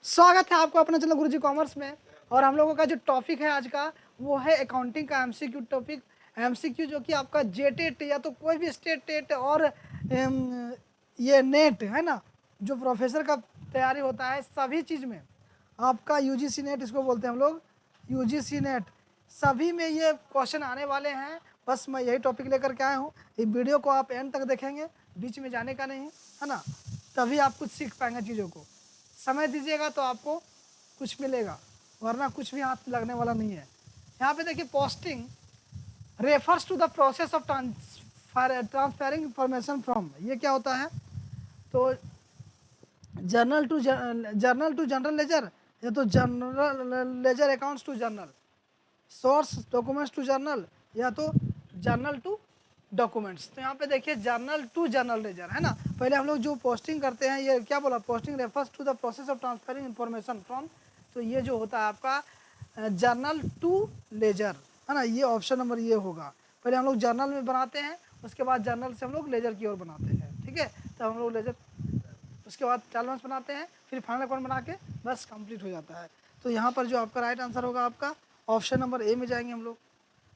स्वागत है आपको अपने चैनल गुरुजी कॉमर्स में। और हम लोगों का जो टॉपिक है आज का वो है अकाउंटिंग का एमसीक्यू टॉपिक। एमसीक्यू जो कि आपका जेटेट या तो कोई भी स्टेट टेट और ये नेट है ना, जो प्रोफेसर का तैयारी होता है सभी चीज़ में आपका यूजीसी नेट इसको बोलते हैं हम लोग, यूजीसी नेट सभी में ये क्वेश्चन आने वाले हैं। बस मैं यही टॉपिक लेकर के आया हूँ। इस वीडियो को आप एंड तक देखेंगे, बीच में जाने का नहीं है ना, तभी आप कुछ सीख पाएंगे चीज़ों को। समय दीजिएगा तो आपको कुछ मिलेगा, वरना कुछ भी हाथ लगने वाला नहीं है। यहाँ पे देखिए, posting refers to the process of transferring information from, ये क्या होता है? तो जर्नल टू जनरल लेजर, या तो general ledger accounts to journal, source documents to journal, या तो जर्नल टू डॉक्यूमेंट्स। तो यहाँ पे देखिए जर्नल टू जनरल लेजर है ना। पहले हम लोग जो पोस्टिंग करते हैं, ये क्या बोला, posting refers to the process of transferring information from, तो ये जो होता है आपका जर्नल टू लेजर है ना, ये ऑप्शन नंबर ये होगा। पहले हम लोग जर्नल में बनाते हैं, उसके बाद जर्नल से हम लोग लेजर की ओर बनाते हैं, ठीक है। तो हम लोग लेजर, उसके बाद टॉलरेंस बनाते हैं, फिर फाइनल अकाउंट बना के बस कंप्लीट हो जाता है। तो यहाँ पर जो आपका राइट आंसर होगा आपका ऑप्शन नंबर ए में जाएंगे हम लोग।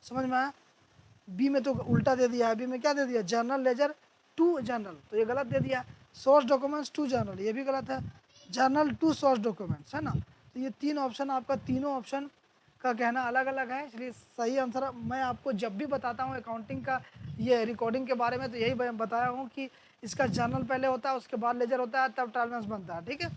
समझ में आया? बी में तो उल्टा दे दिया है। बी में क्या दे दिया? जर्नल लेजर टू जर्नल, तो ये गलत दे दिया। सोर्स डॉक्यूमेंट्स टू जर्नल, ये भी गलत है। जर्नल टू सोर्स डॉक्यूमेंट्स है ना। तो ये तीन ऑप्शन आपका, तीनों ऑप्शन का कहना अलग अलग है, इसलिए सही आंसर मैं आपको जब भी बताता हूँ अकाउंटिंग का ये रिकॉर्डिंग के बारे में, तो यही बताया हूँ कि इसका जर्नल पहले होता है, उसके बाद लेजर होता है, तब टॉलरेंस बनता है, ठीक है।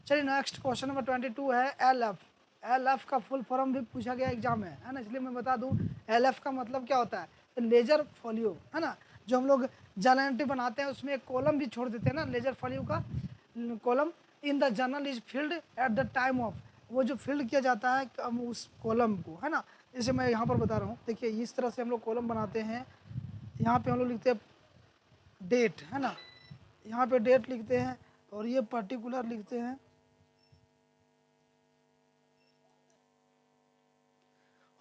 चलिए नेक्स्ट क्वेश्चन नंबर 22 है LF। LF का फुल फॉर्म भी पूछा गया एग्जाम में है ना, इसलिए मैं बता दूं LF का मतलब क्या होता है। तो लेजर फॉलियो है ना, जो हम लोग जर्नल एंट्री बनाते हैं उसमें एक कॉलम भी छोड़ देते हैं ना, लेजर फॉलियो का column in the journal is filled at the time of, वो जो फिल्ड किया जाता है हम उस कॉलम को है ना। जैसे मैं यहाँ पर बता रहा हूँ, देखिए इस तरह से हम लोग कॉलम बनाते हैं। यहाँ पे हम लोग लिखते हैं डेट है ना, यहाँ पे डेट लिखते हैं और ये पर्टिकुलर लिखते हैं।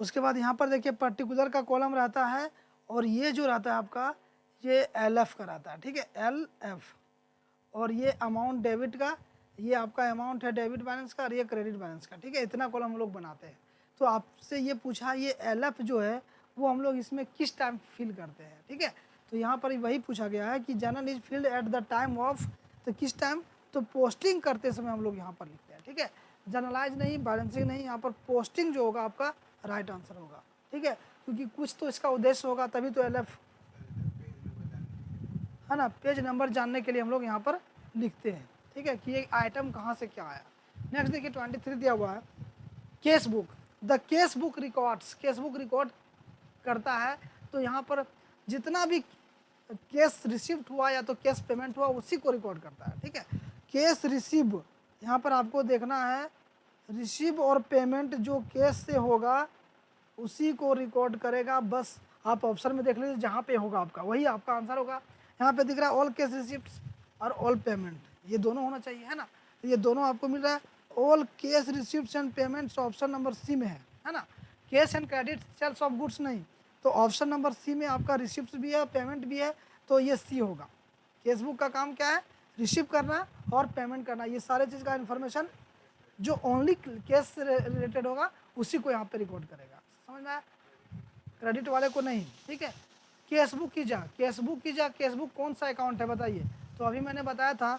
उसके बाद यहाँ पर देखिए पर्टिकुलर का कॉलम रहता है, और ये जो रहता है आपका ये LF का रहता है, ठीक है, LF। और ये अमाउंट डेबिट का, ये आपका अमाउंट है डेबिट बैलेंस का, और ये क्रेडिट बैलेंस का, ठीक है। इतना कॉलम हम लोग बनाते हैं। तो आपसे ये पूछा, ये LF जो है वो हम लोग इसमें किस टाइम फिल करते हैं, ठीक है। तो यहाँ पर वही पूछा गया है कि journal is filled at the time of, तो किस टाइम? तो पोस्टिंग करते समय हम लोग यहाँ पर लिखते हैं, ठीक है। जर्नलाइज नहीं, बैलेंसिंग नहीं, यहाँ पर पोस्टिंग जो होगा आपका राइट आंसर होगा, ठीक है। क्योंकि कुछ तो इसका उद्देश्य होगा, तभी तो LF है ना, पेज नंबर जानने के लिए हम लोग यहाँ पर लिखते हैं, ठीक है, कि ये आइटम कहाँ से क्या आया। नेक्स्ट देखिए 23 दिया हुआ है, case book. The case book records, case book record करता है, तो यहाँ पर जितना भी केस रिसीव्ड हुआ या तो केस पेमेंट हुआ उसी को रिकॉर्ड करता है, ठीक है। केस रिसीव, यहाँ पर आपको देखना है, रिसीव और पेमेंट जो केस से होगा उसी को रिकॉर्ड करेगा। बस आप ऑप्शन में देख लीजिए, जहाँ पे होगा आपका वही आपका आंसर होगा। यहाँ पे दिख रहा है ऑल केस रिसिप्ट्स और ऑल पेमेंट, ये दोनों होना चाहिए है ना। तो ये दोनों आपको मिल रहा है, all cash receipts and payments option number C में है ना। Cash and credit sales of goods नहीं, तो ऑप्शन नंबर सी में आपका रिसिप्ट भी है, पेमेंट भी है, तो ये सी होगा। केस बुक का काम क्या है? रिसीव करना और पेमेंट करना, ये सारे चीज़ का इन्फॉर्मेशन जो ओनली केस से रिलेटेड होगा उसी को यहाँ पे रिकॉर्ड करेगा। समझ में आया? क्रेडिट वाले को नहीं, ठीक है। केस बुक की जा, केस बुक की जा, केस बुक कौन सा अकाउंट है बताइए? तो अभी मैंने बताया था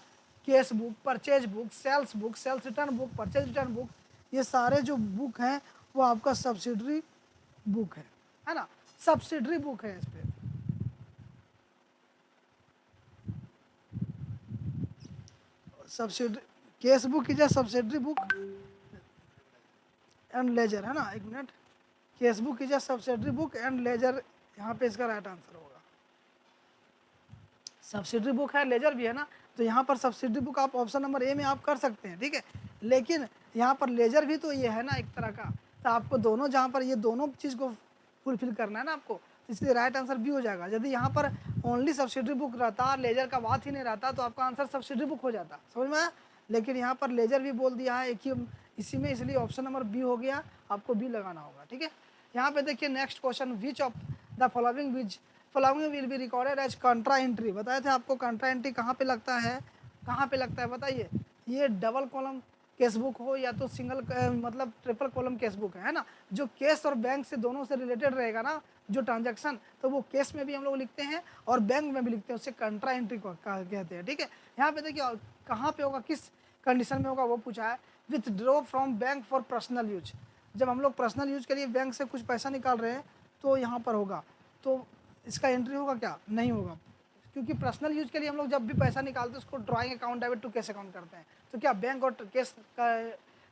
cash book, purchase book, sales return book, purchase return book, ये सारे जो बुक हैं वो आपका सब्सिडरी बुक है ना, सब्सिडरी बुक है इस पे। सब्सिडरी केस बुक की जाए, सब्सिडरी बुक एंड लेजर है ना, एक मिनट, केस बुक की जाए, सब्सिडरी बुक एंड लेजर, यहाँ पे इसका राइट आंसर होगा। सब्सिडरी बुक है, लेजर भी है ना, तो यहाँ पर सब्सिडरी बुक आप ऑप्शन नंबर ए में आप कर सकते हैं, ठीक है। लेकिन यहाँ पर लेजर भी तो ये है ना एक तरह का, तो आपको दोनों, जहाँ पर ये दोनों चीज़ को फुलफिल करना है ना आपको, इसलिए राइट आंसर भी हो जाएगा। यदि यहाँ पर ओनली सब्सिडरी बुक रहता, लेजर का बात ही नहीं रहता, तो आपका आंसर सब्सिडरी बुक हो जाता, समझ में आया। लेकिन यहाँ पर लेजर भी बोल दिया है एक ही इसी में, इसलिए ऑप्शन नंबर बी हो गया, आपको बी लगाना होगा, ठीक है। यहाँ पे देखिए next question, which of the following will be recorded as contra entry. बताए थे आपको कंट्रा एंट्री कहाँ पे लगता है, कहाँ पे लगता है बताइए? ये डबल कॉलम केस बुक हो या तो सिंगल मतलब ट्रिपल कॉलम केस बुक है ना, जो केस और बैंक से दोनों से रिलेटेड रहेगा ना जो ट्रांजैक्शन, तो वो केस में भी हम लोग लिखते हैं और बैंक में भी लिखते हैं, उससे कंट्रा एंट्री कहते हैं। ठीक है, यहाँ पे देखिए कहाँ पे होगा, किस कंडीशन में होगा वो पूछा है। Withdraw from bank for personal use, जब हम लोग पर्सनल यूज के लिए बैंक से कुछ पैसा निकाल रहे हैं तो यहाँ पर होगा, तो इसका एंट्री होगा क्या, नहीं होगा, क्योंकि पर्सनल यूज के लिए हम लोग जब भी पैसा निकालते हैं उसको drawing account debit to cash account करते हैं, तो क्या बैंक और केस का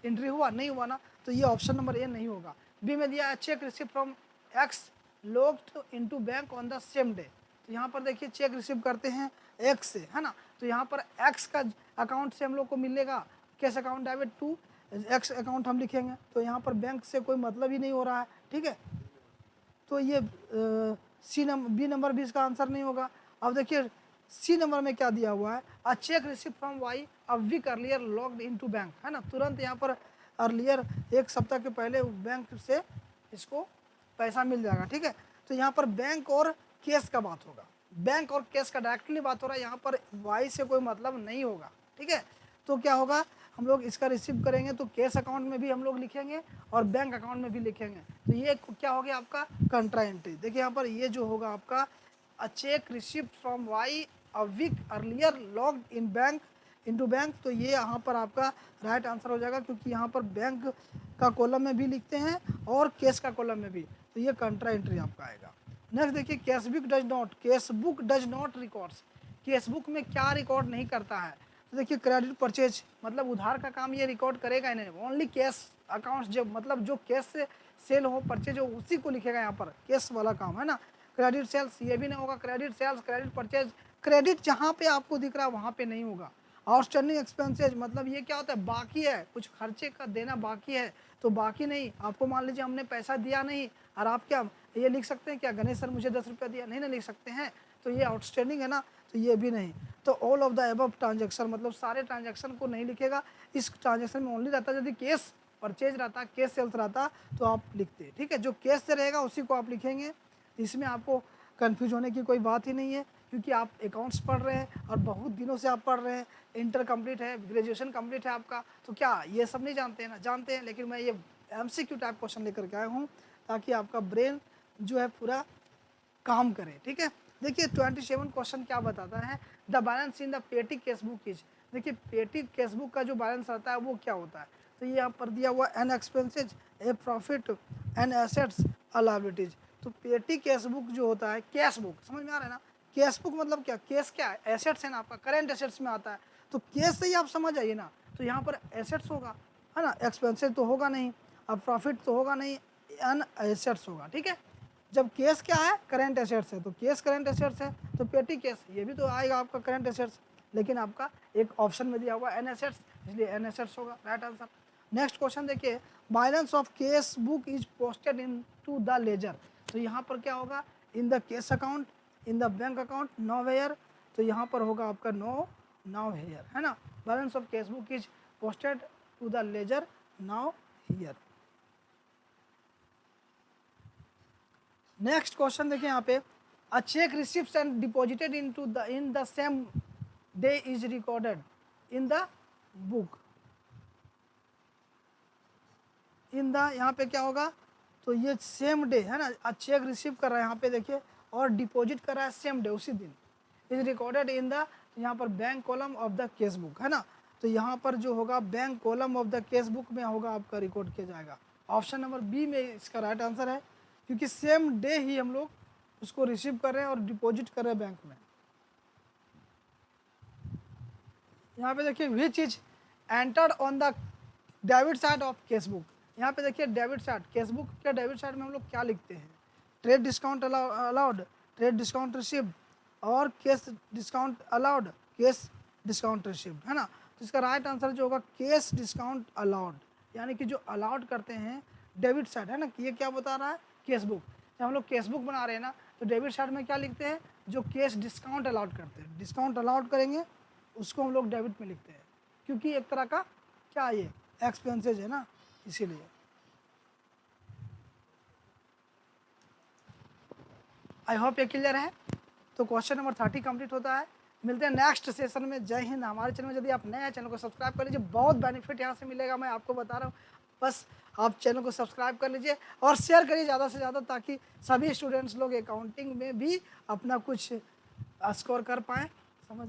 एंट्री हुआ, नहीं हुआ ना, तो ये ऑप्शन नंबर ए नहीं होगा। बी में दिया check receive from x logged into bank on the same day, तो यहाँ पर देखिए चेक रिसीव करते हैं एक्स से, है ना, तो यहाँ पर एक्स का अकाउंट से हम लोग को मिलेगा cash account debit to X account हम लिखेंगे, तो यहाँ पर बैंक से कोई मतलब ही नहीं हो रहा है। ठीक है, तो ये बी नंबर भी इसका आंसर नहीं होगा। अब देखिए सी नंबर में क्या दिया हुआ है, a cheque receive from Y a week earlier logged into bank, है ना, तुरंत यहाँ पर अर्लियर एक सप्ताह के पहले बैंक से इसको पैसा मिल जाएगा। ठीक है, तो यहाँ पर बैंक और केस का बात होगा, बैंक और केस का डायरेक्टली बात हो रहा है, यहाँ पर वाई से कोई मतलब नहीं होगा। ठीक है, तो क्या होगा, हम लोग इसका रिसीव करेंगे तो कैश अकाउंट में भी हम लोग लिखेंगे और बैंक अकाउंट में भी लिखेंगे, तो ये क्या हो गया आपका कंट्रा एंट्री। देखिए यहाँ पर ये जो होगा आपका a cheque receive from Y a week earlier lodged in bank into bank, तो ये यहाँ पर आपका राइट आंसर हो जाएगा, क्योंकि यहाँ पर बैंक का कॉलम में भी लिखते हैं और केस का कॉलम में भी, तो ये कंट्रा एंट्री आपका आएगा। नेक्स्ट देखिए casebook does not records, casebook में क्या रिकॉर्ड नहीं करता है, तो देखिए क्रेडिट परचेज मतलब उधार का काम ये रिकॉर्ड करेगा ही नहीं, ओनली कैश अकाउंट्स जो मतलब जो कैश से सेल हो परचेज हो उसी को लिखेगा, यहाँ पर कैश वाला काम है ना। क्रेडिट सेल्स ये भी नहीं होगा, credit sales credit purchase, credit जहाँ पे आपको दिख रहा है वहाँ पे नहीं होगा। आउटस्टैंडिंग एक्सपेंसेज मतलब ये क्या होता है, बाकी है, कुछ खर्चे का देना बाकी है, तो बाकी नहीं, आपको मान लीजिए हमने पैसा दिया नहीं और आप क्या ये लिख सकते हैं क्या, गणेश सर मुझे 10 रुपया दिया, नहीं ना लिख सकते हैं, तो ये आउटस्टैंडिंग है ना, तो ये भी नहीं। तो all of the above transaction मतलब सारे ट्रांजैक्शन को नहीं लिखेगा, इस ट्रांजैक्शन में ओनली रहता है यदि केस परचेज रहता, केस सेल्स रहता तो आप लिखते। ठीक है, जो केस से रहेगा उसी को आप लिखेंगे, इसमें आपको कन्फ्यूज होने की कोई बात ही नहीं है, क्योंकि आप अकाउंट्स पढ़ रहे हैं और बहुत दिनों से आप पढ़ रहे हैं, इंटर कंप्लीट है, ग्रेजुएशन कंप्लीट है आपका, तो क्या ये सब नहीं जानते हैं ना, जानते हैं, लेकिन मैं ये एमसीक्यू टाइप क्वेश्चन लेकर के आया हूँ ताकि आपका ब्रेन जो है पूरा काम करे। ठीक है, देखिए 27 क्वेश्चन क्या बताता है, द बैलेंस इन द पेटी केसबुक इज, देखिए पेटी केसबुक का जो बैलेंस आता है वो क्या होता है, तो ये यहाँ पर दिया हुआ एन एक्सपेंसेज ए प्रॉफिट एन एसेट्स अ लायबिलिटीज, तो पेटी केसबुक जो होता है, कैश बुक समझ में आ रहा है ना, कैश बुक मतलब क्या, केस क्या है, एसेट्स है ना, आपका करेंट एसेट्स में आता है, तो केस से ही आप समझ आइए ना, तो यहाँ पर एसेट्स होगा, है ना, एक्सपेंसेज तो होगा नहीं, अब प्रॉफिट तो होगा नहीं, एन एसेट्स होगा। ठीक है, जब केस क्या है, करेंट एसेट्स है, तो केस करेंट एसेट्स है, तो पेटी केस ये भी तो आएगा आपका करेंट एसेट्स, लेकिन आपका एक ऑप्शन में दिया हुआ एन एसेट्स, इसलिए एन एसेट्स होगा राइट आंसर। नेक्स्ट क्वेश्चन देखिए, balance of cash book is posted into the ledger, तो यहाँ पर क्या होगा, in the cash account in the bank account nowhere, तो यहाँ पर होगा आपका नो नाउ हेयर, है ना, balance of cash book is posted to the ledger now here. Next question देखिए यहाँ पे, a cheque receipt and deposited in the same day is recorded in the book, in the यहाँ पे क्या होगा, तो ये सेम डे है ना, चेक रिसीव कर रहा है यहाँ पे देखिए और डिपॉजिट कर रहा है सेम डे उसी दिन, इज रिकॉर्डेड इन द, यहाँ पर bank column of the case book, है ना, तो यहाँ पर जो होगा bank column of the case book में होगा आपका रिकॉर्ड किया जाएगा, ऑप्शन नंबर बी में इसका राइट आंसर है, क्योंकि सेम डे ही हम लोग उसको रिसीव कर रहे हैं और डिपॉजिट कर रहे हैं बैंक में। यहाँ पे देखिए which is entered on the debit side of cash book, यहाँ पे देखिए डेबिट साइड, केस बुक के डेबिट साइड में हम लोग क्या लिखते हैं, trade discount allowed, trade discount received, और cash discount allowed, cash discount received, है ना, तो इसका राइट आंसर जो होगा केस डिस्काउंट अलाउड, यानी कि जो अलाउड करते हैं डेबिट साइड, है ना, ये क्या बता रहा है, केस बुक, जब हम लोग केस बुक बना रहे हैं ना, तो डेबिट साइड में क्या लिखते हैं, जो केस डिस्काउंट अलाउड करते हैं, डिस्काउंट अलाउड करेंगे उसको हम लोग डेबिट में लिखते हैं, क्योंकि एक तरह का क्या ये एक्सपेंसेज है ना, इसीलिए। आई होप ये क्लियर है। तो क्वेश्चन नंबर 30 कंप्लीट होता है। मिलते हैं नेक्स्ट सेशन में। जय हिंद। हमारे चैनल में यदि आप नए हैं, चैनल को सब्सक्राइब कर लीजिए, बहुत बेनिफिट यहाँ से मिलेगा, मैं आपको बता रहा हूँ। बस आप चैनल को सब्सक्राइब कर लीजिए और शेयर करिए ज़्यादा से ज़्यादा, ताकि सभी स्टूडेंट्स लोग अकाउंटिंग में भी अपना कुछ स्कोर कर पाएँ। समझ